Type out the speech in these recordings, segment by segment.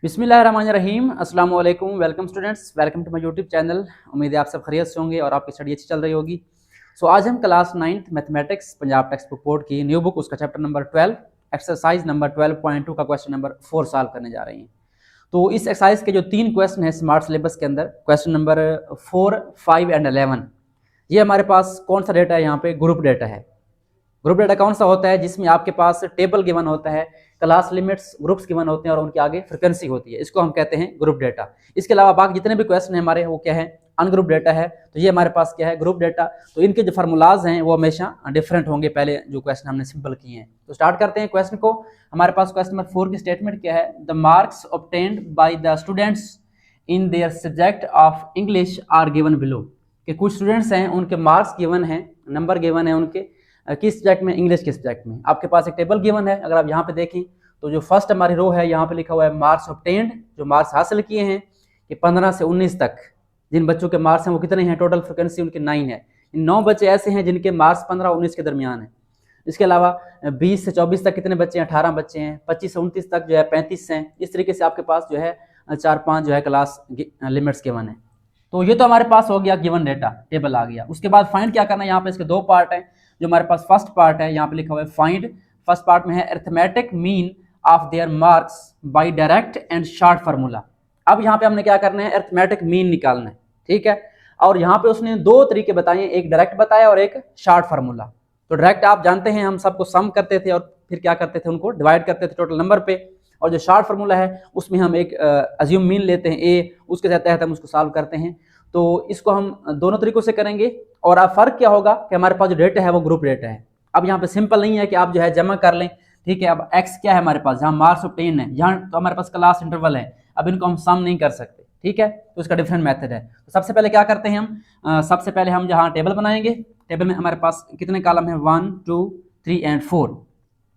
बिस्मिल्लाहिर्रहमानिर्रहीम अस्सलाम वालेकुम। Welcome students, welcome to my YouTube channel. उम्मीद है आप सब खैरियत से होंगे और आपकी स्टडी अच्छी चल रही होगी। आज हम class 9th mathematics Punjab text book board की न्यू बुक उसका चैप्टर नंबर 12 एक्सरसाइज नंबर 12.2 का क्वेश्चन नंबर 4 सॉल्व करने जा रहे हैं। तो इस एक्सरसाइज के जो 3 क्वेश्चन है स्मार्ट सिलेबस के अंदर, क्वेश्चन नंबर 4, 5 एंड 11, ये हमारे पास कौन सा डेटा है? यहाँ पे ग्रुप डेटा है। ग्रुप डेटा कौन सा होता है? जिसमें आपके पास टेबल गिवन होता है, क्लास लिमिट्स, ग्रुप्स गिवन होते हैं और उनके आगे फ्रीक्वेंसी होती है। इसको हम कहते हैं ग्रुप डेटा। इसके अलावा बाकी जितने भी क्वेश्चन है हमारे, वो क्या है? अनग्रुप डेटा है। तो ये हमारे पास क्या है? Group data. तो इनके जो फार्मूलाज हैं वो हमेशा डिफरेंट होंगे पहले जो क्वेश्चन हमने सिंपल किए हैं। तो स्टार्ट करते हैं क्वेश्चन को। हमारे पास क्वेश्चन नंबर 4 की स्टेटमेंट क्या है? The marks obtained by the students in their subject of English are given below. कि कुछ स्टूडेंट्स हैं, उनके मार्क्स गिवन है, नंबर गिवन है उनके किस सब्जेक्ट में? इंग्लिश के सब्जेक्ट में। आपके पास एक टेबल गिवन है। अगर आप यहाँ पे देखें तो जो फर्स्ट हमारी रो है, यहाँ पे लिखा हुआ है मार्क्स ऑब्टेन्ड, जो मार्क्स हासिल किए हैं कि 15 से 19 तक जिन बच्चों के मार्क्स हैं वो कितने हैं? टोटल फ्रिक्वेंसी उनके 9 है। 9 बच्चे ऐसे हैं जिनके मार्क्स 15-19 के दरमियान है। इसके अलावा 20 से 24 तक कितने बच्चे हैं? 18 बच्चे हैं। 25 से 29 तक जो है 35 हैं। इस तरीके से आपके पास जो है 4-5 जो है क्लास लिमिट्स गिवन है। तो ये तो हमारे पास हो गया गिवन डेटा, टेबल आ गया। उसके बाद फाइंड क्या करना है? यहाँ पे इसके 2 पार्ट हैं। जो हमारे पास फर्स्ट पार्ट है, यहाँ पे लिखा हुआ है फाइंड। फर्स्ट पार्ट में है arithmetic mean of their marks bye direct and short formula. अब यहाँ पे हमने क्या करना है? अरिथमेटिक मीन निकालना है, ठीक है। और यहाँ पे उसने 2 तरीके बताए, एक डायरेक्ट बताया और एक शॉर्ट फार्मूला। तो डायरेक्ट आप जानते हैं, हम सबको सम करते थे और फिर क्या करते थे? उनको डिवाइड करते थे टोटल नंबर पे। और जो शॉर्ट फार्मूला है उसमें हम एक अज्यूम मीन लेते हैं ए, उसके तहत हम उसको सॉल्व करते हैं। तो इसको हम दोनों तरीकों से करेंगे। और अब फर्क क्या होगा कि हमारे पास जो डेटा है वो ग्रुप डेटा है। अब यहाँ पे सिंपल नहीं है कि आप जो है जमा कर लें, ठीक है। अब एक्स क्या है हमारे पास? यहाँ मार्क्स ऑब्टेन है, यहाँ तो हमारे पास क्लास इंटरवल है। अब इनको हम सम नहीं कर सकते, ठीक है। तो इसका डिफरेंट मेथड है। तो सबसे पहले क्या करते हैं हम? सबसे पहले हम जहाँ टेबल बनाएंगे, टेबल में हमारे पास कितने कॉलम है? 1, 2, 3 एंड 4।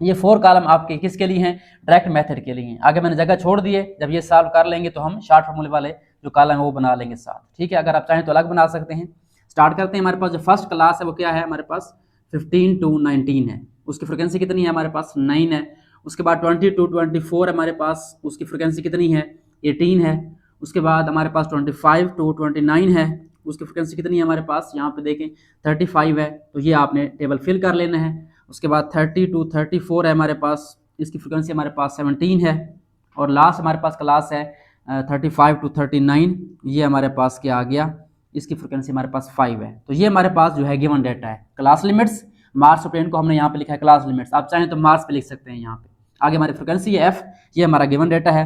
ये 4 कॉलम आपके किसके लिए हैं? डायरेक्ट मेथड के लिए हैं। आगे मैंने जगह छोड़ दी है, जब ये सॉल्व कर लेंगे तो हम शॉर्ट फार्मूले वाले जो कॉलम है वो बना लेंगे साथ, ठीक है। अगर आप चाहें तो अलग बना सकते हैं। स्टार्ट करते हैं। हमारे पास जो फर्स्ट क्लास है वो क्या है? हमारे पास 15 to 19 है। उसकी फ्रिक्वेंसी कितनी है? हमारे पास 9 है। उसके बाद 20 to 24 हमारे पास, उसकी फ्रिक्वेंसी कितनी है? 18 है। उसके बाद हमारे पास 25 to 29 है, उसकी फ्रिक्वेंसी कितनी है हमारे पास? यहाँ पे देखें 35 है। तो ये आपने टेबल फिल कर लेना है। उसके बाद 30 to 34 है हमारे पास, इसकी फ्रिक्वेंसी हमारे पास 17 है। और लास्ट हमारे पास क्लास है 35 to 39, ये हमारे पास क्या आ गया? इसकी फ्रिक्वेंसी हमारे पास 5 है। तो ये हमारे पास जो है गिवन डेटा है। क्लास लिमिट्स, मार्क्स ऑब्टेन को हमने यहाँ पे लिखा है क्लास लिमिट्स, आप चाहें तो मार्क्स पे लिख सकते हैं यहाँ पे। आगे हमारी फ्रिक्वेंसी है एफ, ये हमारा गिवन डेटा है।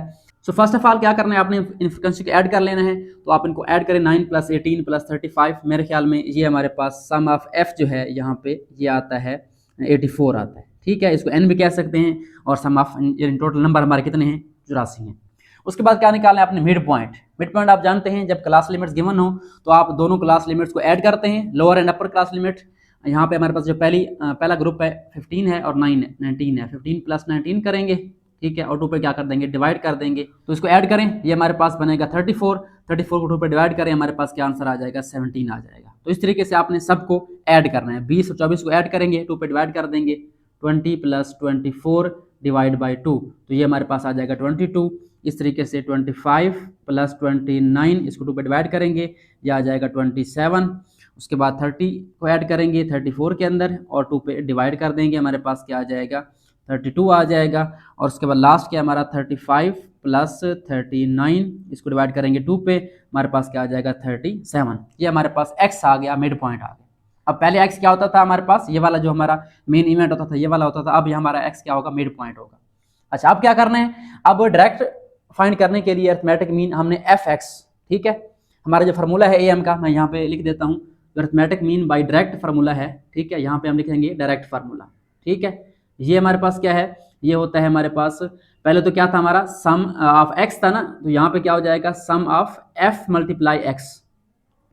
सो फर्स्ट ऑफ ऑल क्या करना है? आपने इन फ्रिक्वेंसी को ऐड कर लेना है। तो आप इनको ऐड करें, 9 + 18 + 35, मेरे ख्याल में ये हमारे पास सम ऑफ एफ जो है यहाँ पे ये आता है 84 आता है, ठीक है। इसको एन भी कह सकते हैं। और सम ऑफ टोटल नंबर हमारे कितने हैं? 84 हैं। उसके बाद क्या निकालना है? अपने मिड पॉइंट। मिड पॉइंट आप जानते हैं, जब क्लास लिमिट्स गिवन हो तो आप दोनों क्लास लिमिट्स को ऐड करते हैं, lower and upper class limit. यहाँ पे हमारे पास जो पहला ग्रुप है 15 है और 19 है। 15 + 19 करेंगे, ठीक है। और 2 पे क्या कर देंगे? डिवाइड कर देंगे। तो इसको ऐड करें, ये हमारे पास बनेगा 34। 34 को 2 पे डिवाइड करें, हमारे पास क्या आंसर आ जाएगा? 17 आ जाएगा। तो इस तरीके से आपने सबको ऐड करना है। 20 और 24 को ऐड करेंगे, 2 पे डिवाइड कर देंगे। 20 + 24 डिवाइड बाई 2, तो ये हमारे पास आ जाएगा 22। इस तरीके से 25 + 29, इसको 2 पे डिवाइड करेंगे, ये आ जाएगा 27। उसके बाद 30 को ऐड करेंगे 34 के अंदर और 2 पे डिवाइड कर देंगे, हमारे पास क्या आ जाएगा? 32 आ जाएगा। और उसके बाद लास्ट क्या हमारा 35 + 39, इसको डिवाइड करेंगे 2 पे, हमारे पास क्या आ जाएगा? 37। ये हमारे पास एक्स आ गया, मिड पॉइंट आ गया। अब पहले एक्स क्या होता था हमारे पास? ये वाला जो हमारा मेन इवेंट होता था ये वाला होता था। अब ये हमारा एक्स क्या होगा? मिड पॉइंट होगा। अच्छा, अब क्या करना है? अब डायरेक्ट फाइंड करने के लिए अरिथमेटिक मीन हमने एफ एक्स, ठीक है। हमारा जो फार्मूला है ए एम का, मैं यहाँ पे लिख देता हूँ। Arithmetic mean by direct formula है, ठीक है। यहाँ पे हम लिखेंगे डायरेक्ट फार्मूला, ठीक है। ये हमारे पास क्या है? ये होता है हमारे पास, पहले तो क्या था हमारा? सम ऑफ एक्स था ना, तो यहाँ पे क्या हो जाएगा? Sum of f × x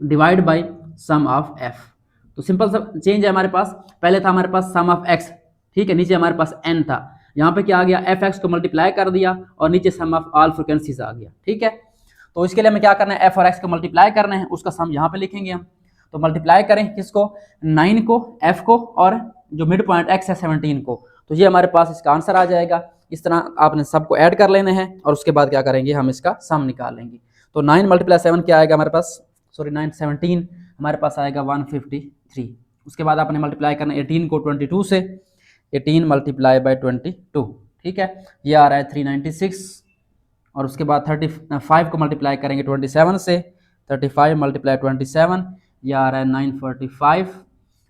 divide by sum of F. तो सिंपल सा चेंज है हमारे पास। पहले था हमारे पास सम ऑफ एक्स, ठीक है, नीचे हमारे पास एन था। यहाँ पे क्या आ गया? एफ एक्स को मल्टीप्लाई कर दिया और नीचे सम ऑफ ऑल फ्रिक्वेंसीज आ गया, ठीक है। तो इसके लिए हमें क्या करना है? एफ और एक्स को मल्टीप्लाई करना है, उसका सम यहाँ पे लिखेंगे हम। तो मल्टीप्लाई करें किसको? 9 को, एफ को, और जो मिड पॉइंट एक्स है 17 को। तो ये हमारे पास इसका आंसर आ जाएगा। इस तरह आपने सबको ऐड कर लेने हैं और उसके बाद क्या करेंगे, हम इसका सम निकालेंगे। तो 9 × 7 क्या आएगा हमारे पास, सॉरी 9 17 हमारे पास आएगा 153। उसके बाद आपने मल्टीप्लाई करना 18 को 22 से, 18 × 22, ठीक है, ये आ रहा है 396। और उसके बाद 35 को मल्टीप्लाई करेंगे 27 से, 35 × 27 ये आ रहा है 945।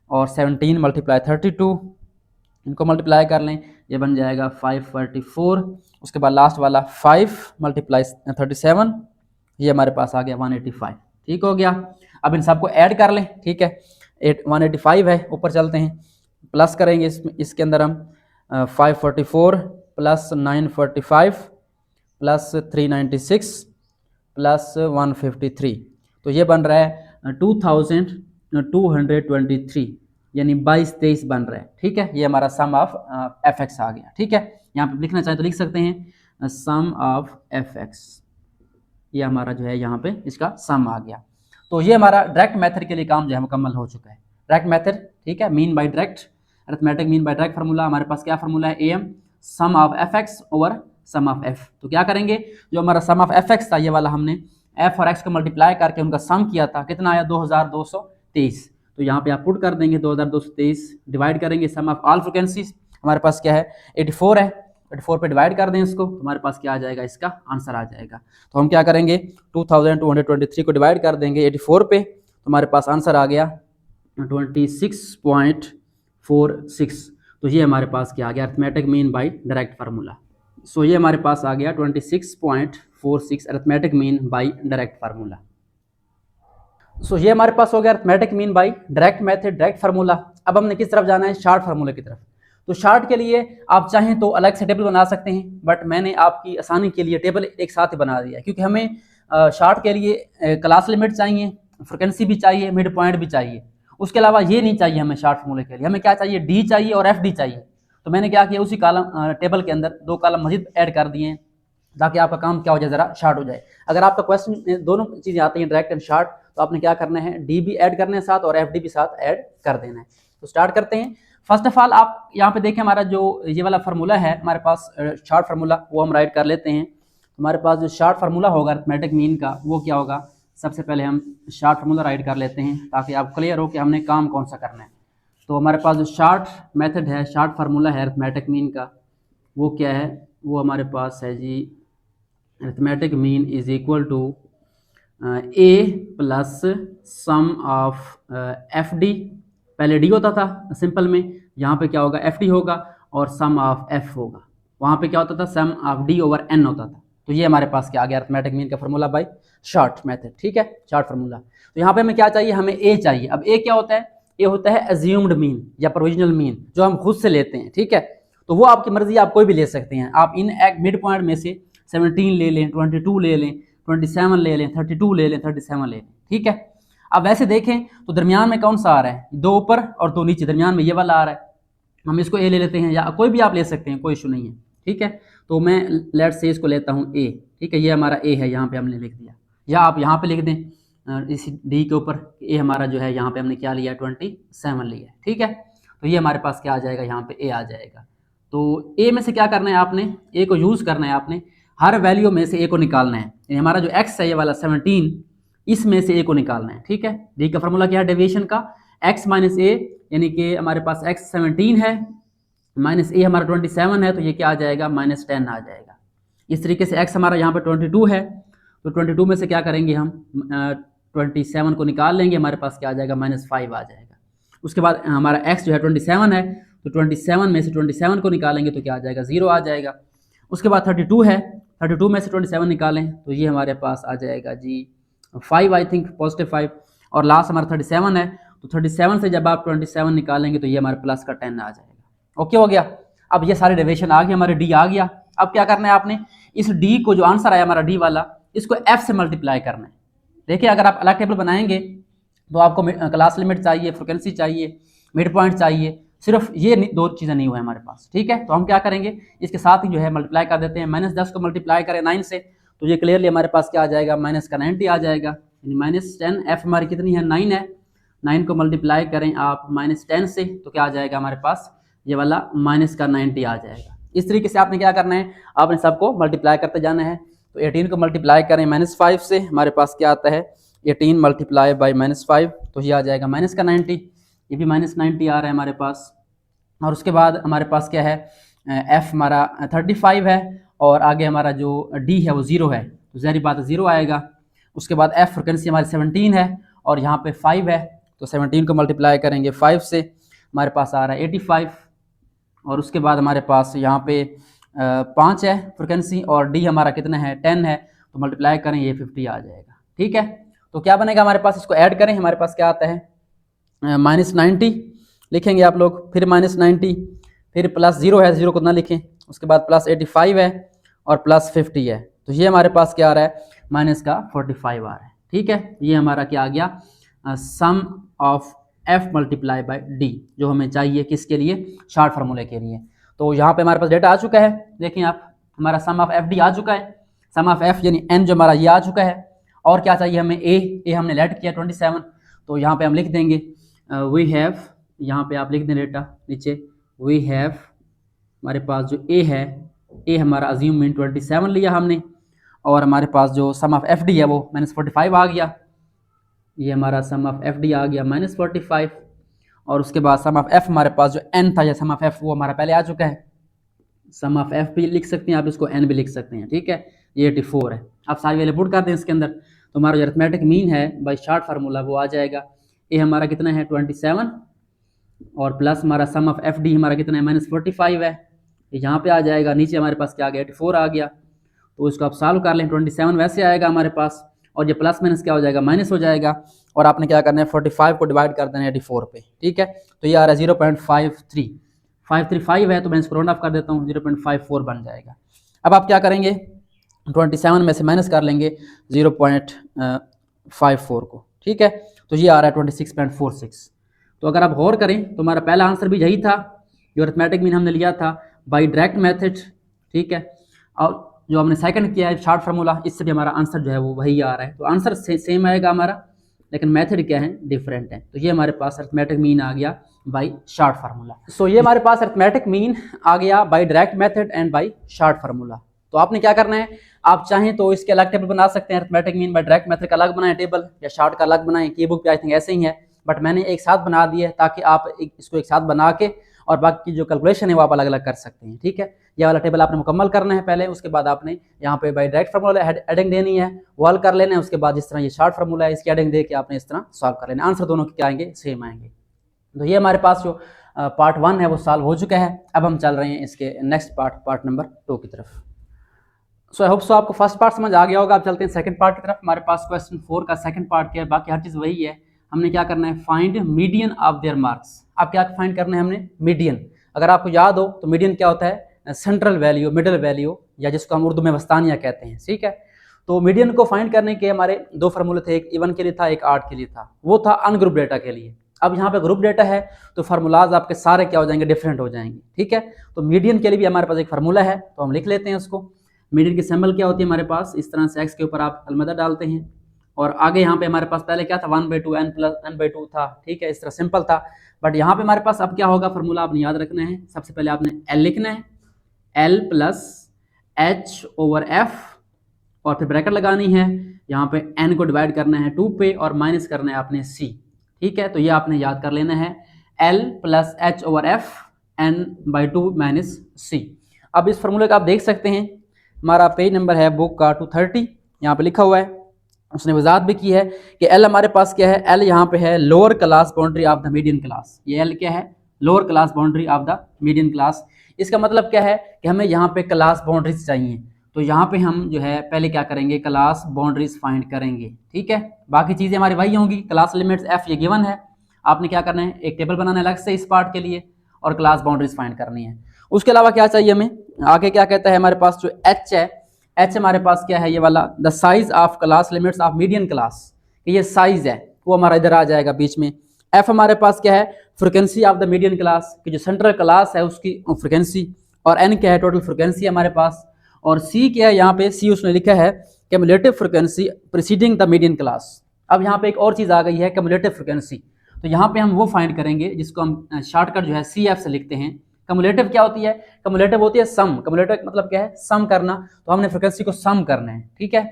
और 17 × 32 इनको मल्टीप्लाई कर लें, ये बन जाएगा 544। उसके बाद लास्ट वाला 5 × 37 ये हमारे पास आ गया 185। ठीक हो गया। अब इन सबको ऐड कर लें, ठीक है, 185 है, ऊपर चलते हैं, प्लस करेंगे इसके अंदर हम 544 प्लस 945 प्लस 396 प्लस 153, तो ये बन रहा है 2223, यानी 22-23 बन रहा है। ठीक है, ये हमारा सम ऑफ एफ एक्स आ गया। ठीक है, यहाँ पे लिखना चाहे तो लिख सकते हैं सम ऑफ एफ एक्स, ये हमारा जो है यहाँ पे इसका सम आ गया। तो ये हमारा डायरेक्ट मेथड के लिए काम जो है मुकम्मल हो चुका है। डायरेक्ट मेथड, ठीक है, mean by direct, arithmetic mean by direct formula हमारे पास क्या फार्मूला है, M sum of F X over sum of F. तो क्या करेंगे, जो हमारा सम ऑफ एफ एक्स था ये वाला हमने एफ और एक्स को मल्टीप्लाई करके उनका सम किया था, कितना आया 2223। तो यहाँ पे आप पुट कर देंगे 2223, डिवाइड करेंगे सम ऑफ ऑल फ्रिक्वेंसीज, हमारे पास क्या है 84 है, 84 पे डिवाइड कर दें इसको, तो हमारे पास क्या आ जाएगा, इसका आंसर आ जाएगा। तो हम क्या करेंगे 2223 को डिवाइड कर देंगे 84 पे, तो हमारे पास आंसर आ गया 26.46। तो ये हमारे पास क्या आ गया, arithmetic mean by direct formula. So ये हमारे पास आ गया 26.46 arithmetic mean by direct formula. So ये हमारे पास हो गया arithmetic mean by direct method, direct formula. अब हमने किस तरफ जाना है, शार्ट फार्मूले की तरफ। तो शार्ट के लिए आप चाहें तो अलग से टेबल बना सकते हैं, बट मैंने आपकी आसानी के लिए टेबल एक साथ ही बना दिया है, क्योंकि हमें शार्ट के लिए क्लास लिमिट चाहिए, फ्रिक्वेंसी भी चाहिए, मिड पॉइंट भी चाहिए। उसके अलावा ये नहीं चाहिए हमें शार्ट फार्मूले के लिए, हमें क्या चाहिए, डी चाहिए और एफ डी चाहिए। तो मैंने क्या किया, उसी कॉलम टेबल के अंदर 2 कॉलम मजीद ऐड कर दिए हैं, ताकि आपका काम क्या हो जाए, ज़रा शार्ट हो जाए। अगर आपका क्वेश्चन दोनों चीज़ें आती हैं, डायरेक्ट एंड शार्ट, तो आपने क्या करना है, डी भी ऐड करने साथ और एफ डी भी साथ ऐड कर देना है। तो स्टार्ट करते हैं। फर्स्ट ऑफ ऑल आप यहाँ पे देखें, हमारा जो ये वाला फार्मूला है हमारे पास शार्ट फार्मूला, वो हम राइट कर लेते हैं। हमारे पास जो शार्ट फार्मूला होगा अरिथमेटिक मीन का, वो क्या होगा, सबसे पहले हम शार्ट फार्मूला राइट कर लेते हैं, ताकि आप क्लियर हो कि हमने काम कौन सा करना है। तो हमारे पास जो शार्ट मेथड है, शार्ट फार्मूला है अरिथमेटिक मीन का, वो क्या है, वो हमारे पास है जी, arithmetic mean is equal to A plus sum of f d. पहले डी होता था सिंपल में, यहाँ पे क्या होगा, एफ डी होगा और सम ऑफ एफ होगा। वहाँ पे क्या होता था, सम ऑफ डी ओवर एन होता था। तो ये हमारे पास क्या आ गया, अरिथमेटिक मीन का फार्मूला बाय शार्ट मेथड। ठीक है, शार्ट फार्मूला। तो यहाँ पे हमें क्या चाहिए, हमें ए चाहिए। अब ए क्या होता है, ए होता है एज्यूम्ड मीन या प्रोविजनल मीन, जो हम खुद से लेते हैं। ठीक है, तो वो आपकी मर्जी, आप कोई भी ले सकते हैं। आप इन एक मिड पॉइंट में से 17 ले लें, 22 ले लें, 27 ले लें, 32 ले लें, 37 ले लें। ठीक है, अब वैसे देखें तो दरमियान में कौन सा आ रहा है, 2 ऊपर और 2 नीचे, दरमियान में ये वाला आ रहा है, हम इसको ए ले लेते हैं, या कोई भी आप ले सकते हैं, कोई इशू नहीं है। ठीक है, तो मैं लेट से इसको लेता हूँ ए। ठीक है, ये हमारा ए है, यहाँ पे हमने लिख दिया, या आप यहाँ पे लिख दें इस डी के ऊपर, ए हमारा जो है यहाँ पे हमने क्या लिया, 27 लिया है। ठीक है, तो ये हमारे पास क्या आ जाएगा, यहाँ पे ए आ जाएगा। तो ए में से क्या करना है आपने, ए को यूज़ करना है आपने, हर वैल्यू में से ए को निकालना है। हमारा जो एक्स है ये वाला 17, इसमें से ए को निकालना है। ठीक है, डी का फॉर्मूला क्या है, डेविएशन का, एक्स माइनस ए, यानी कि हमारे पास एक्स 17 है, माइनस ए हमारा 27 है, तो ये क्या आ जाएगा, -10 आ जाएगा। इस तरीके से एक्स हमारा यहाँ पे 22 है, तो 22 में से क्या करेंगे हम, 27 को निकाल लेंगे, हमारे पास क्या आ जाएगा, -5 आ जाएगा। उसके बाद हमारा एक्स जो है 27 है, तो 27 में से 27 को निकालेंगे तो क्या आ जाएगा, 0 आ जाएगा। उसके बाद 32 है, 32 में से 27 निकालें तो ये हमारे पास आ जाएगा जी 5, आई थिंक +5। और लास्ट हमारा 37 है, तो 37 से जब आप 27 निकालेंगे तो ये हमारे प्लस का 10 आ जाएगा। ओके हो गया। अब ये सारे डेविएशन आ गए, हमारे डी आ गया। अब क्या करना है आपने, इस डी को, जो आंसर आया हमारा डी वाला, इसको एफ से मल्टीप्लाई करना है। देखिए, अगर आप अलग टेबल बनाएंगे तो आपको क्लास लिमिट चाहिए, फ्रिक्वेंसी चाहिए, मिड पॉइंट चाहिए, सिर्फ ये 2 चीज़ें नहीं हुए हमारे पास। ठीक है, तो हम क्या करेंगे, इसके साथ ही जो है मल्टीप्लाई कर देते हैं। -10 को मल्टीप्लाई करें 9 से, तो ये क्लियरली हमारे पास क्या आ जाएगा, माइनस का 90 आ जाएगा, यानी -10। एफ हमारी कितनी है, 9 है, 9 को मल्टीप्लाई करें आप -10 से, तो क्या आ जाएगा हमारे पास, ये वाला -90 आ जाएगा। इस तरीके से आपने क्या करना है, आपने सबको मल्टीप्लाई करते जाना है। तो 18 को मल्टीप्लाई करें -5 से, हमारे पास क्या आता है 18 मल्टीप्लाई बाई -5, तो ये आ जाएगा माइनस का 90, ये भी -90 आ रहा है हमारे पास। और उसके बाद हमारे पास क्या है, एफ हमारा 35 है और आगे हमारा जो डी है वो 0 है, तो ज़ाहिर बात है 0 आएगा। उसके बाद एफ फ्रिक्वेंसी हमारी 17 है और यहाँ पे 5 है, तो 17 को मल्टीप्लाई करेंगे 5 से, हमारे पास आ रहा है 85। और उसके बाद हमारे पास यहाँ पे 5 है फ्रिक्वेंसी और डी हमारा कितना है 10 है, तो मल्टीप्लाई करें ये 50 आ जाएगा। ठीक है, तो क्या बनेगा हमारे पास, इसको ऐड करें, हमारे पास क्या आता है -90 लिखेंगे आप लोग, फिर -90, फिर +0 है, 0 को ना लिखें, उसके बाद +85 है और +50 है, तो ये हमारे पास क्या आ रहा है -45 आ रहा है। ठीक है, ये हमारा क्या आ गया sum of f multiply by d, जो हमें चाहिए किसके लिए, शार्ट फार्मूले के लिए। तो यहाँ पे हमारे पास डेटा आ चुका है, देखें आप, हमारा सम ऑफ एफ डी आ चुका है, सम ऑफ एफ यानी n जो हमारा ये आ चुका है। और क्या चाहिए हमें, ए हमने लेट किया 27, तो यहाँ पे हम लिख देंगे वी हैव, यहाँ पे आप लिख दें डेटा नीचे, वी हैव हमारे पास जो ए है, ए हमारा अज्यूम मीन 27 लिया हमने, और हमारे पास जो सम ऑफ एफ डी है वो -45 आ गया, ये हमारा सम ऑफ एफ डी आ गया -45। और उसके बाद सम ऑफ एफ हमारे पास जो एन था या सम ऑफ एफ वो हमारा पहले आ चुका है, सम ऑफ एफ भी लिख सकते हैं आप, इसको एन भी लिख सकते हैं। ठीक है, ये 84 है, आप सारी वैल्यू पुट कर दें इसके अंदर, तो हमारा जो अरिथमेटिक मीन है बाई शार्ट फार्मूला वो आ जाएगा, ए हमारा कितना है 27 और प्लस हमारा सम ऑफ एफ डी हमारा कितना है -45 है, यहाँ पे आ जाएगा, नीचे हमारे पास क्या आ गया 84 आ गया। तो इसको आप सॉल्व कर लें, 27 वैसे आएगा हमारे पास, और ये प्लस माइनस क्या हो जाएगा, माइनस हो जाएगा, और आपने क्या करना है 45 को डिवाइड कर देना है 84 पे। ठीक है, तो ये आ रहा है 0.535 है, तो मैं इसको राउंड ऑफ कर देता हूँ, 0.54 बन जाएगा। अब आप क्या करेंगे, 27 में से माइनस कर लेंगे 0.54 को। ठीक है, तो ये आ रहा है 26.46। तो अगर आप गौर करें तो हमारा पहला आंसर भी यही था, जो अरिथमेटिक मीन हमने लिया था बाई डायरेक्ट मेथड। ठीक है, और जो हमने सेकंड किया है शार्ट फार्मूला, इससे भी हमारा आंसर जो है वो वही आ रहा है, तो आंसर सेम आएगा हमारा, लेकिन मेथड क्या है, डिफरेंट है। तो ये हमारे पास अरिथमेटिक मीन आ गया बाई शार्ट फार्मूला। सो ये हमारे पास अरिथमेटिक मीन आ गया by direct method and by short formula. तो आपने क्या करना है, आप चाहें तो इसके अलग टेबल बना सकते हैं, arithmetic mean by direct method का अलग बनाएं टेबल, या शार्ट का अलग बनाएं, की बुक पे आई थिंक ऐसे ही है, बट मैंने एक साथ बना दिया है ताकि आप इसको एक साथ बना के और बाकी जो कैलकुलेशन है वो आप अलग अलग कर सकते हैं। ठीक है, ये वाला टेबल आपने मुकम्मल करना है पहले, उसके बाद आपने यहाँ पे बाई डायरेक्ट फार्मूला एडिंग देनी है, वो हल कर लेना है, उसके बाद जिस तरह ये शार्ट फार्मूला है इसकी एडिंग दे के आपने इस तरह सॉल्व कर लेना, आंसर दोनों के क्या आएंगे, सेम आएंगे। तो ये हमारे पास जो पार्ट 1 है वो सॉल्व हो चुका है। अब हम चल रहे हैं इसके नेक्स्ट पार्ट नंबर 2 की तरफ। सो आई होप सो आपको फर्स्ट पार्ट समझ आ गया होगा। अब चलते हैं सेकंड पार्ट की तरफ। हमारे पास क्वेश्चन 4 का सेकंड पार्ट क्या है, बाकी हर चीज़ वही है। हमने क्या करना है, find median of their marks. अब क्या फाइंड करना है हमने, मीडियन। अगर आपको याद हो तो मीडियन क्या होता है, सेंट्रल वैल्यू, मिडिल वैल्यू, या जिसको हम उर्दू में वस्तानिया कहते हैं। ठीक है, तो मीडियन को फाइंड करने के हमारे दो फार्मूले थे, एक इवन के लिए था, एक आड के लिए था। वो था अनग्रुप डेटा के लिए। अब यहाँ पे ग्रुप डेटा है तो फार्मूलाज आपके सारे क्या हो जाएंगे, डिफरेंट हो जाएंगे। ठीक है, तो मीडियन के लिए भी हमारे पास एक फार्मूला है, तो हम लिख लेते हैं उसको। मीडियन की सिंबल क्या होती है हमारे पास, इस तरह से एक्स के ऊपर आप अलमदा डालते हैं, और आगे यहाँ पे हमारे पास पहले क्या था, 1/2 n प्लस n/2 था। ठीक है, इस तरह सिंपल था। बट यहाँ पे हमारे पास अब क्या होगा, फार्मूला आपने याद रखना है। सबसे पहले आपने एल लिखना है, L plus H over F, और फिर ब्रैकेट लगानी है, यहाँ पे n को डिवाइड करना है 2 पे और माइनस करना है आपने c। ठीक है, तो ये आपने याद कर लेना है, l plus H over F n/2 minus c। अब इस फार्मूले का आप देख सकते हैं, हमारा पेज नंबर है बुक का 230, यहाँ पे लिखा हुआ है, उसने वजाहत भी की है कि L हमारे पास क्या है, L यहाँ पे है lower class boundary of the median class. ये L क्या है, lower class boundary of the median class. इसका मतलब क्या है कि हमें यहाँ पे क्लास बाउंड्रीज चाहिए, तो यहाँ पे हम जो है पहले क्या करेंगे, क्लास बाउंड्रीज फाइंड करेंगे। ठीक है, बाकी चीज़ें हमारी वही होंगी, क्लास लिमिट्स f ये गिवन है, आपने क्या करना है, एक टेबल बनाना है अलग से इस पार्ट के लिए, और क्लास बाउंड्रीज फाइंड करनी है। उसके अलावा क्या चाहिए हमें, आगे क्या कहता है हमारे पास, जो h है, h हमारे पास क्या है, ये वाला the size of class limits of median class, ये साइज है वो हमारा इधर आ जाएगा बीच में। f हमारे पास क्या है, frequency of the median class, कि जो सेंट्रल क्लास है उसकी फ्रिक्वेंसी, और n क्या है, टोटल फ्रिक्वेंसी हमारे पास, और c क्या है, यहाँ पे c उसने लिखा है cumulative frequency preceding the median class. अब यहाँ पे एक और चीज़ आ गई है, क्यूमुलेटिव फ्रिक्वेंसी, तो यहाँ पे हम वो फाइंड करेंगे जिसको हम शॉर्टकट जो है CF से लिखते हैं, कम्युलेटिव क्या होती है? कम्युलेटिव होती है सम। कम्युलेटिव मतलब क्या है? सम करना। तो हमने फ्रिक्वेंसी को सम करना है, ठीक है।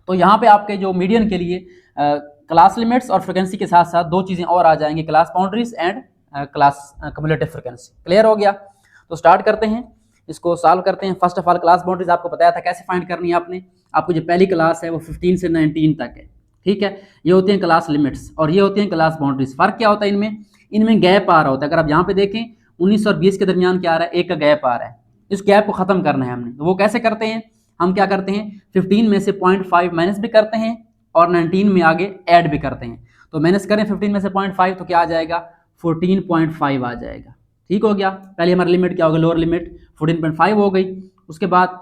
तो यहाँ पे आपके जो मीडियन के लिए क्लास लिमिट्स और फ्रिक्वेंसी के साथ साथ दो चीजें और आ जाएंगी, class boundaries and class cumulative frequency. Clear हो गया? तो स्टार्ट करते हैं, इसको सॉल्व करते हैं। First of all class boundaries आपको बताया था कैसे फाइंड करनी है आपने। आपको जो पहली क्लास है वो 15 से 19 तक है, ठीक है। ये होती हैं क्लास लिमिट्स और ये होती हैं क्लास बाउंड्रीज। फर्क क्या होता है इनमें? इनमें गैप आ रहा होता है। अगर आप यहाँ पे देखें 19 और 20 के दरमियान क्या आ रहा है? एक का गैप आ रहा है। इस गैप को खत्म करना है हमने। तो वो कैसे करते हैं? हम क्या करते हैं, 15 में से 0.5 माइनस भी करते हैं और 19 में आगे ऐड भी करते हैं। तो माइनस करें 15 में से 0.5 तो क्या आ जाएगा? 14.5 आ जाएगा। ठीक हो गया। पहले हमारी लिमिट क्या होगी? लोअर लिमिट 14.5 हो गई। उसके बाद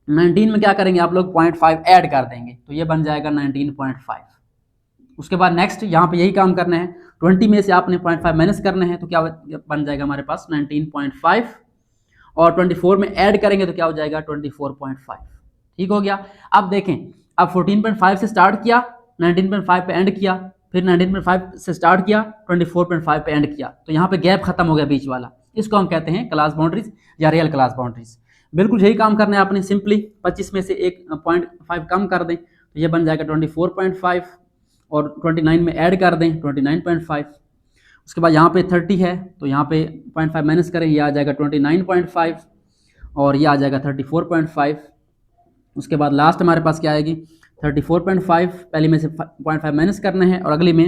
19 में क्या करेंगे आप लोग? 0.5 ऐड कर देंगे तो ये बन जाएगा 19.5। उसके बाद नेक्स्ट यहाँ पे यही काम करना है, 20 में से आपने 0.5 माइनस करना है तो क्या बन जाएगा हमारे पास? 19.5 और 24 में ऐड करेंगे तो क्या हो जाएगा? 24.5। ठीक हो गया। अब देखें, अब 14.5 से स्टार्ट किया, 19.5 पे एंड किया, फिर 19.5 से स्टार्ट किया, 24.5 पे एंड किया, तो यहाँ पे गैप खत्म हो गया बीच वाला। इसको हम कहते हैं क्लास बाउंड्रीज या रियल क्लास बाउंड्रीज। बिल्कुल यही काम करना है आपने। सिंपली 25 में से एक 0.5 कम कर दें तो ये बन जाएगा 24.5 और 29 में ऐड कर दें 29.5। उसके बाद यहाँ पे 30 है तो यहाँ पे 0.5 माइनस करें, ये आ जाएगा 29.5 और ये आ जाएगा 34.5। उसके बाद लास्ट हमारे पास क्या आएगी? 34.5। पहले में से 0.5 माइनस करना है और अगली में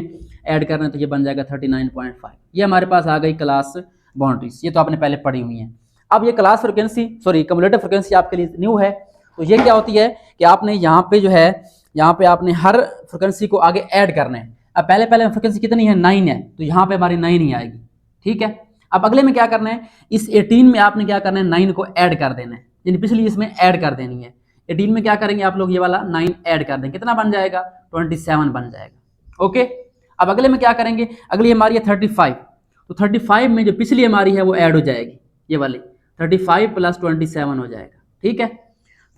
ऐड करना है तो ये बन जाएगा 39.5। ये हमारे पास आ गई क्लास बाउंड्रीज। ये तो आपने पहले पढ़ी हुई हैं। अब ये क्लास फ्रिक्वेंसी कम्युलेटिव फ्रिक्वेंसी आपके लिए न्यू है। तो ये क्या होती है कि आपने यहाँ पे जो है, यहाँ पे आपने हर फ्रिक्वेंसी को आगे ऐड करना है। अब पहले फ्रिक्वेंसी कितनी है? 9 है, तो यहाँ पे हमारी 9 ही आएगी, ठीक है। अब अगले में क्या करना है? इस 18 में आपने क्या करना है? 9 को ऐड कर देना है, यानी पिछली इसमें ऐड कर देनी है। 18 में क्या करेंगे आप लोग? ये वाला 9 ऐड कर देंगे, कितना बन जाएगा? 27 बन जाएगा। ओके। अब अगले में क्या करेंगे? अगली हमारी है 35, तो 35 में जो पिछली हमारी है वो ऐड हो जाएगी, ये वाली 35 प्लस 27 हो जाएगा, ठीक है।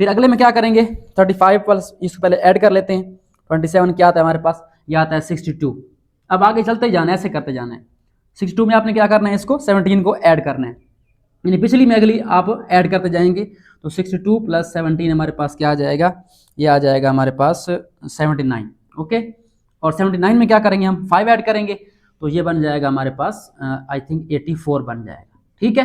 फिर अगले में क्या करेंगे? 35 प्लस, इसको पहले ऐड कर लेते हैं। 27 क्या आता है हमारे पास? ये आता है 62। अब आगे चलते जाना है, ऐसे करते जाना है। 62 में आपने क्या करना है? इसको 17 को ऐड करना है, यानी पिछली में अगली आप ऐड करते जाएंगे। तो 62 प्लस 17 हमारे पास क्या आ जाएगा? ये आ जाएगा हमारे पास 79। ओके। और 79 में क्या करेंगे? हम 5 ऐड करेंगे तो ये बन जाएगा हमारे पास आई थिंक 84 बन जाएगा, ठीक है।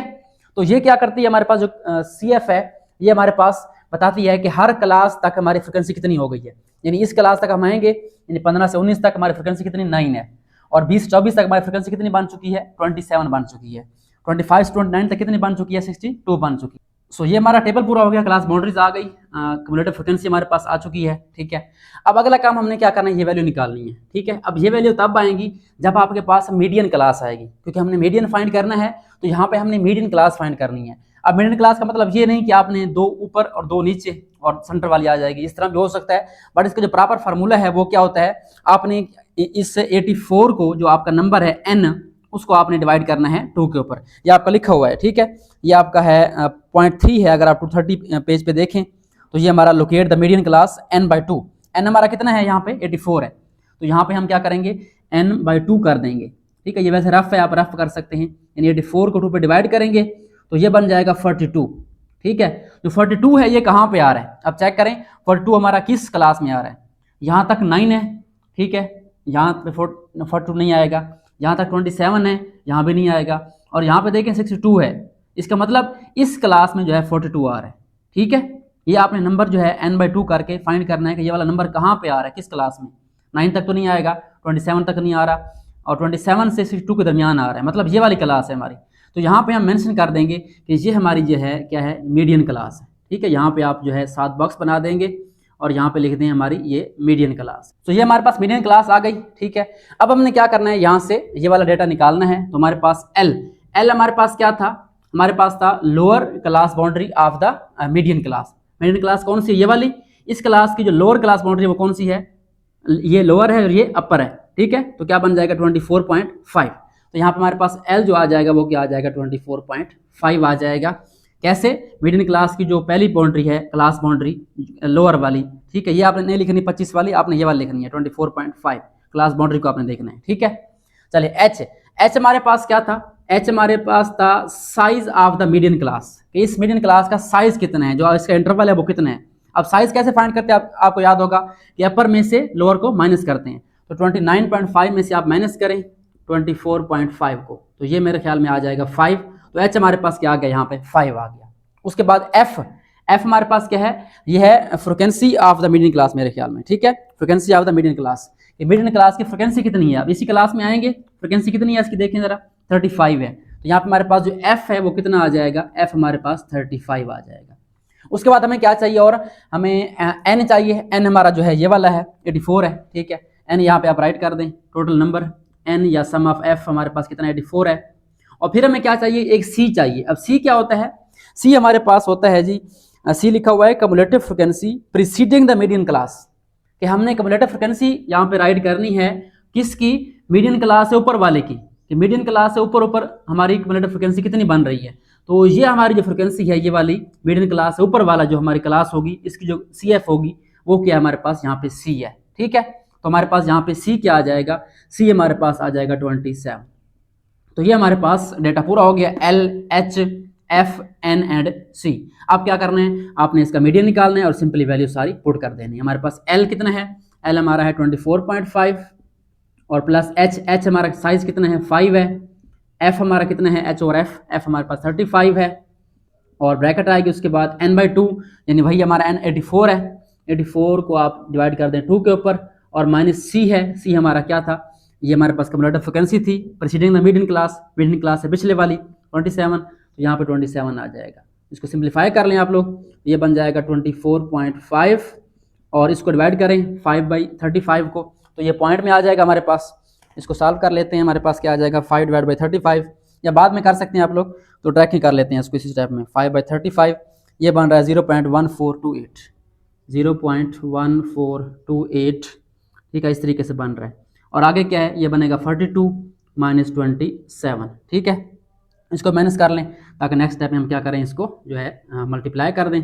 तो ये क्या करती है हमारे पास जो CF है, ये हमारे पास बताती है कि हर क्लास तक हमारी फ्रिक्वेंसी कितनी हो गई है। यानी इस क्लास तक हम आएंगे, यानी 15 से 19 तक हमारी फ्रिक्वेंसी कितनी? 9 है। और 20-24 तक हमारी फ्रिक्वेंसी कितनी बन चुकी है? 27 बन चुकी है। 25 से 29 तक कितनी बन चुकी है? 62 बन चुकी है। सो ये हमारा टेबल पूरा हो गया, क्लास बाउंड्रीज आ गई, कम्युलेटिव फ्रिक्वेंसी हमारे पास आ चुकी है, ठीक है। अब अगला काम हमने क्या करना है? ये वैल्यू निकालनी है, ठीक है। अब ये वैल्यू तब आएंगी जब आपके पास मीडियन क्लास आएगी, क्योंकि हमने मीडियन फाइंड करना है। तो यहाँ पे हमने मीडियन क्लास फाइंड करनी है। अब मीडियन क्लास का मतलब ये नहीं कि आपने 2 ऊपर और 2 नीचे और सेंटर वाली आ जाएगी, इस तरह भी हो सकता है। बट इसका जो प्रॉपर फार्मूला है वो क्या होता है? आपने इस 84 को, जो आपका नंबर है n, उसको आपने डिवाइड करना है 2 के ऊपर। ये आपका लिखा हुआ है, ठीक है। ये आपका है 0.3 है। अगर आप 230 पेज पे देखें तो ये हमारा locate the median class n/2। n हमारा कितना है? यहाँ पे 84 है। तो यहाँ पे हम क्या करेंगे? n/2 कर देंगे, ठीक है। ये वैसे रफ है, आप रफ कर सकते हैं। यानी 84 को 2 पे डिवाइड करेंगे तो ये बन जाएगा 42, ठीक है। जो 42 है ये कहाँ पे आ रहा है? अब चेक करें 42 हमारा किस क्लास में आ रहा है। यहाँ तक 9 है, ठीक है, यहाँ पे 42 नहीं आएगा। यहाँ तक 27 है, यहाँ भी नहीं आएगा। और यहाँ पे देखें 62 है, इसका मतलब इस क्लास में जो है 42 आ रहा है, ठीक है। ये आपने नंबर जो है n/2 करके फाइंड करना है कि ये वाला नंबर कहाँ पे आ रहा है, किस क्लास में। 9 तक तो नहीं आएगा, 27 तक नहीं आ रहा, और 27 से 62 के दरमियान आ रहा है, मतलब ये वाली क्लास है हमारी। तो यहाँ पे हम मेंशन कर देंगे कि ये हमारी जो है क्या है? मीडियन क्लास है, ठीक है। यहाँ पे आप जो है 7 बॉक्स बना देंगे और यहाँ पे लिख दें हमारी ये मीडियन क्लास। तो ये हमारे पास मीडियन क्लास आ गई, ठीक है। अब हमने क्या करना है? यहाँ से ये वाला डेटा निकालना है। तो हमारे पास L हमारे पास क्या था? हमारे पास था lower class boundary of the median class. Median class कौन सी? ये वाली। इस क्लास की जो लोअर क्लास बाउंड्री वो कौन सी है? ये लोअर है और ये अपर है, ठीक है। तो क्या बन जाएगा? 24.5। तो यहाँ पे हमारे पास L जो आ जाएगा वो क्या आ जाएगा? 24.5 आ जाएगा। कैसे? मीडियन क्लास की जो पहली बाउंड्री है, क्लास बाउंड्री लोअर वाली, ठीक है। ये आपने नहीं लिखनी 25 वाली, आपने ये वाली लिखनी है 24.5 क्लास बाउंड्री को आपने देखना है, ठीक है। चलिए H हमारे पास क्या था? एच हमारे पास था size of the median class, कि इस मीडियन क्लास का साइज कितना है, जो इसका इंटरवल है वो कितना है। अब साइज कैसे फाइंड करते हैं, आपको याद होगा कि अपर में से लोअर को माइनस करते हैं। तो 29.5 में से आप माइनस करें 24.5 को, तो ये मेरे ख्याल में आ जाएगा 5। तो एच हमारे पास क्या आ गया, यहाँ पे 5 आ गया। उसके बाद एफ हमारे पास क्या है, ये है frequency of the median class मेरे ख्याल में, ठीक है, frequency of the median class. ये मीडियन क्लास की फ्रीक्वेंसी कितनी है, अब इसी क्लास में आएंगे, फ्रीक्वेंसी कितनी है इसकी देखें जरा, 35 है। तो यहाँ पे हमारे पास जो एफ है वो कितना आ जाएगा, एफ हमारे पास 35 आ जाएगा। उसके बाद हमें क्या चाहिए, और हमें एन चाहिए। एन हमारा जो है ये वाला है 84 है, ठीक है। एन यहाँ पे आप राइट कर दें, टोटल नंबर एन या सम ऑफ एफ हमारे पास कितना 84 है। और फिर हमें क्या चाहिए, एक सी चाहिए। अब सी क्या होता है, सी हमारे पास होता है जी, सी लिखा हुआ है cumulative frequency preceding the median class, कि हमने कम्युलेटिव फ्रिक्वेंसी यहाँ पे राइट करनी है किसकी, मीडियन क्लास से ऊपर वाले की, कि मीडियन क्लास से ऊपर हमारी कम्युलेटिव फ्रिक्वेंसी कितनी बन रही है। तो ये हमारी जो फ्रिक्वेंसी है, ये वाली मीडियन क्लास से ऊपर वाला जो हमारी क्लास होगी, इसकी जो सी एफ होगी वो क्या हमारे पास यहाँ पे सी है, ठीक है। तो हमारे पास यहाँ पे सी क्या आ जाएगा, सी हमारे पास आ जाएगा 27। तो ये हमारे पास डेटा पूरा हो गया, L H F N and C. आप क्या करना है, आपने इसका मीडियन निकालना है और सिंपली वैल्यू सारी पुट कर देनी है। हमारे पास एल कितना है, एल हमारा है 24.5 और प्लस एच हमारा साइज कितना है 5 है। एफ हमारा कितना है, एच और एफ हमारे पास 35 है और ब्रैकेट आएगी उसके बाद n/2, यानी वही हमारा n 84 है। 84 को आप डिवाइड कर दें 2 के ऊपर और माइनस सी है, सी हमारा क्या था, ये हमारे पास कम्युलेटिव फ्रिक्वेंसी थी प्रीसीडिंग द मीडियन क्लास से पिछले वाली 27। तो यहाँ पे 27 आ जाएगा। इसको सिंप्लीफाई कर लें आप लोग, ये बन जाएगा 24.5 और इसको डिवाइड करें 5/35 को, तो ये पॉइंट में आ जाएगा हमारे पास। इसको सॉल्व कर लेते हैं, हमारे पास क्या आ जाएगा 5/35, या बाद में कर सकते हैं आप लोग, तो ट्रैकिंग कर लेते हैं इसको इसी स्टेप में। 5/35 ये बन रहा है 0.1428, 0.1428, ठीक है, इस तरीके से बन रहा है। और आगे क्या है, ये बनेगा 42 - 27, ठीक है। इसको माइनस कर लें ताकि नेक्स्ट स्टेप में हम क्या करें, इसको जो है मल्टीप्लाई कर दें।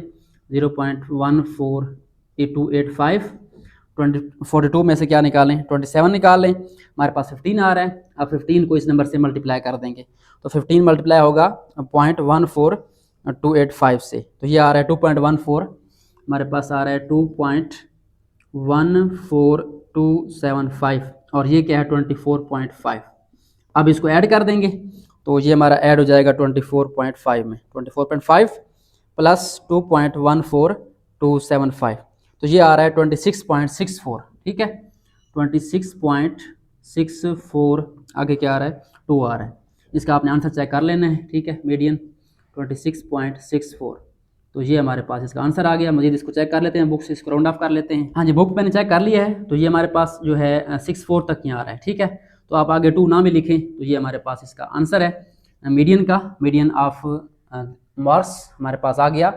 0.148285, 42 में से क्या निकालें, 27 निकाल लें, हमारे पास 15 आ रहा है। अब 15 को इस नंबर से मल्टीप्लाई कर देंगे, तो 15 मल्टीप्लाई होगा 0.14285 से, तो ये आ रहा है 2.14, हमारे पास आ रहा है 2.14275 और ये क्या है 24.5। अब इसको ऐड कर देंगे, तो ये हमारा ऐड हो जाएगा 24.5 में, 24.5 प्लस 2.14275, तो ये आ रहा है 26.64, ठीक है, 26.64। आगे क्या आ रहा है, 2 आ रहा है। इसका आपने आंसर चेक कर लेना है, ठीक है, मीडियन 26.64। तो ये हमारे पास इसका आंसर आ गया। मजीद इसको चेक कर लेते हैं, बुक से इसको राउंड ऑफ कर लेते हैं। हाँ जी, बुक मैंने चेक कर लिया है, तो ये हमारे पास जो है 64 तक यहाँ आ रहा है, ठीक है। तो आप आगे 2 ना भी लिखें, तो ये हमारे पास इसका आंसर है मीडियन का, मीडियन ऑफ मार्क्स हमारे पास आ गया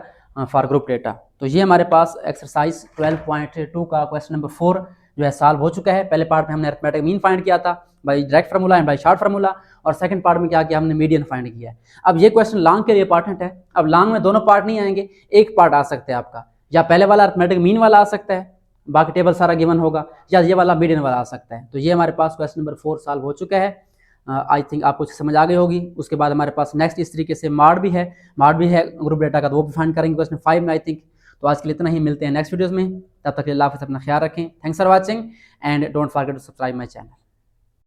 फॉर ग्रुप डेटा। तो ये हमारे पास एक्सरसाइज 12.2 का क्वेश्चन नंबर 4 जो है सॉल्व हो चुका है। पहले पार्ट में हमने अरिथमेटिक मीन फाइंड किया था by direct formula and by short formula, और सेकंड पार्ट में क्या किया हमने, मीडियन फाइंड किया है। अब ये क्वेश्चन लॉन्ग के लिए इंपॉर्टेंट है। अब लॉन्ग में दोनों पार्ट नहीं आएंगे, एक पार्ट आ सकता है आपका, या पहले वाला अरिथमेटिक मीन वाला आ सकता है, बाकी टेबल सारा गिवन होगा, या ये वाला मीडियन वाला आ सकता है। तो ये हमारे पास क्वेश्चन नंबर 4 सॉल्व हो चुका है। आई थिंक आपको समझ आ गई होगी। उसके बाद हमारे पास नेक्स्ट इस तरीके से मार्ड भी है ग्रुप डेटा का, तो वो भी फाइंड करेंगे क्वेश्चन 5 में आई थिंक। तो आज के लिए इतना ही, मिलते हैं नेक्स्ट वीडियोस में, तब तक के लिए अल्लाह हाफ़िज़, अपना ख्याल रखें। Thanks for watching and don't forget to subscribe my channel.